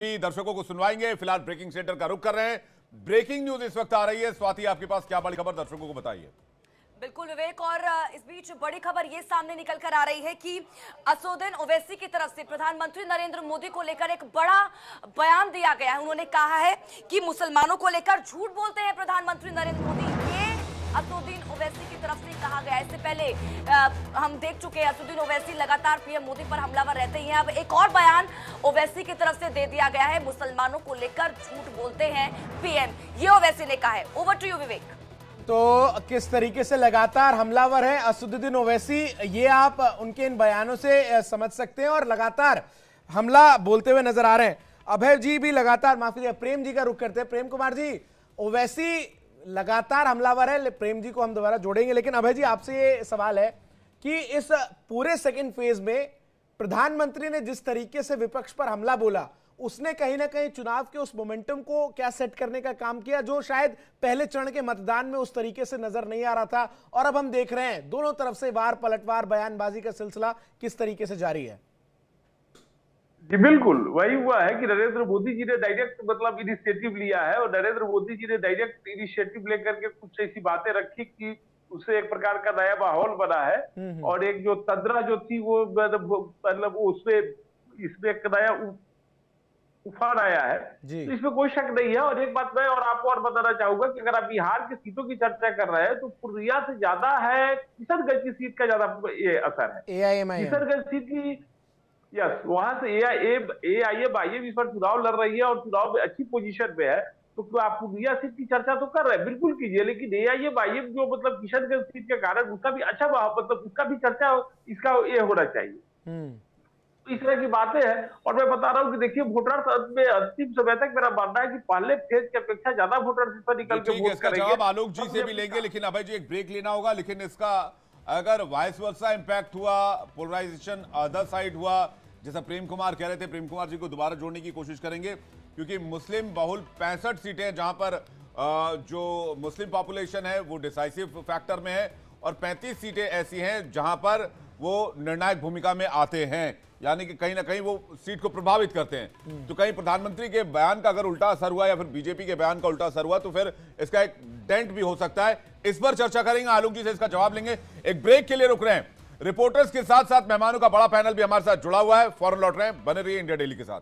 दर्शकों को सुनवाएंगे। फिलहाल ब्रेकिंग सेंटर का रुख कर रहे हैं। ब्रेकिंग न्यूज इस वक्त आ रही है। स्वाति, आपके पास क्या बड़ी खबर, दर्शकों को बताइए। बिल्कुल विवेक, और इस बीच बड़ी खबर ये सामने निकल कर आ रही है कि असदुद्दीन ओवैसी की तरफ से प्रधानमंत्री नरेंद्र मोदी को लेकर एक बड़ा बयान दिया गया है। उन्होंने कहा है कि मुसलमानों को लेकर झूठ बोलते हैं प्रधानमंत्री नरेंद्र मोदी। ये असदुद्दीन ओवैसी की तरफ से कहा गया। इससे पहले हम देख चुके हैं असदुद्दीन ओवैसी लगातार पीएम मोदी पर हमलावर रहते ही हैं। अब एक और बयान ओवैसी की तरफ से दे दिया गया है। मुसलमानों को लेकर झूठ बोलते हैं पीएम, ये ओवैसी ने कहा है। ओवर टू यू विवेक। तो किस तरीके से लगातार हमलावर है असदुद्दीन ओवैसी, ये आप उनके इन बयानों से समझ सकते हैं। और लगातार हमला बोलते हुए नजर आ रहे हैं। अभय जी भी लगातार, माफ कीजिए, प्रेम जी का रुख करते हैं। प्रेम कुमार जी, ओवैसी लगातार हमलावर है। प्रेम जी को हम दोबारा जोड़ेंगे, लेकिन अभय जी आपसे ये सवाल है कि इस पूरे सेकंड फेज में प्रधानमंत्री ने जिस तरीके से विपक्ष पर हमला बोला, उसने कहीं ना कहीं चुनाव के उस मोमेंटम को क्या सेट करने का काम किया, जो शायद पहले चरण के मतदान में उस तरीके से नजर नहीं आ रहा था। और अब हम देख रहे हैं दोनों तरफ से वार पलटवार, बयानबाजी का सिलसिला किस तरीके से जारी है। जी बिल्कुल वही हुआ है कि नरेंद्र मोदी जी ने डायरेक्ट इनिशिएटिव लिया है, और नरेंद्र मोदी जी ने डायरेक्ट इनिशिएटिव लेकर के कुछ ऐसी बातें रखी कि उससे एक प्रकार का नया माहौल बना है। और एक जो तंद्रा जो थी वो मतलब उसमें इसमें एक नया उफान आया है, तो इसमें कोई शक नहीं है। और एक बात मैं और आपको और बताना चाहूंगा कि अगर आप बिहार की सीटों की चर्चा कर रहे हैं तो पूर्णिया से ज्यादा है किशनगंज की सीट का ज्यादा ये असर है। किशनगंज सीट की, यस, वहां से AIM इस पर चुनाव लड़ रही है और चुनाव में अच्छी पोजीशन पे है। तो आप पूर्णिया सीट की चर्चा तो कर रहे हैं, बिल्कुल कीजिए, लेकिन AIM जो मतलब किशनगंज सीट के कारण उसका भी अच्छा मतलब उसका भी चर्चा इसका ये होना चाहिए। इस तरह की बातें हैं। और मैं बता रहा हूँ कि देखिए वोटर में अंतिम समय तक मेरा मानना है कि पहले फेज की अपेक्षा ज्यादा वोटर इस पर निकल के वोट करेंगे। जवाब आलोक जी से भी लेंगे, लेकिन अभय जी एक ब्रेक लेना होगा। लेकिन इसका अगर वाइस वर्सा इंपैक्ट हुआ, पोलराइजेशन अदर साइड हुआ, जैसा प्रेम कुमार कह रहे थे, प्रेम कुमार जी को दोबारा जोड़ने की कोशिश करेंगे, क्योंकि मुस्लिम बहुल 65 सीटें हैं जहां पर जो मुस्लिम पॉपुलेशन है वो डिसाइसिव फैक्टर में है, और 35 सीटें ऐसी हैं जहां पर वो निर्णायक भूमिका में आते हैं, यानी कि कहीं ना कहीं वो सीट को प्रभावित करते हैं। तो कहीं प्रधानमंत्री के बयान का अगर उल्टा असर हुआ या फिर बीजेपी के बयान का उल्टा असर हुआ तो फिर इसका एक डेंट भी हो सकता है। इस पर चर्चा करेंगे, आलोक जी से इसका जवाब लेंगे। एक ब्रेक के लिए रुक रहे हैं। रिपोर्टर्स के साथ साथ मेहमानों का बड़ा पैनल भी हमारे साथ जुड़ा हुआ है, फौरन लौट रहे हैं। बने रहिए इंडिया डेली के साथ।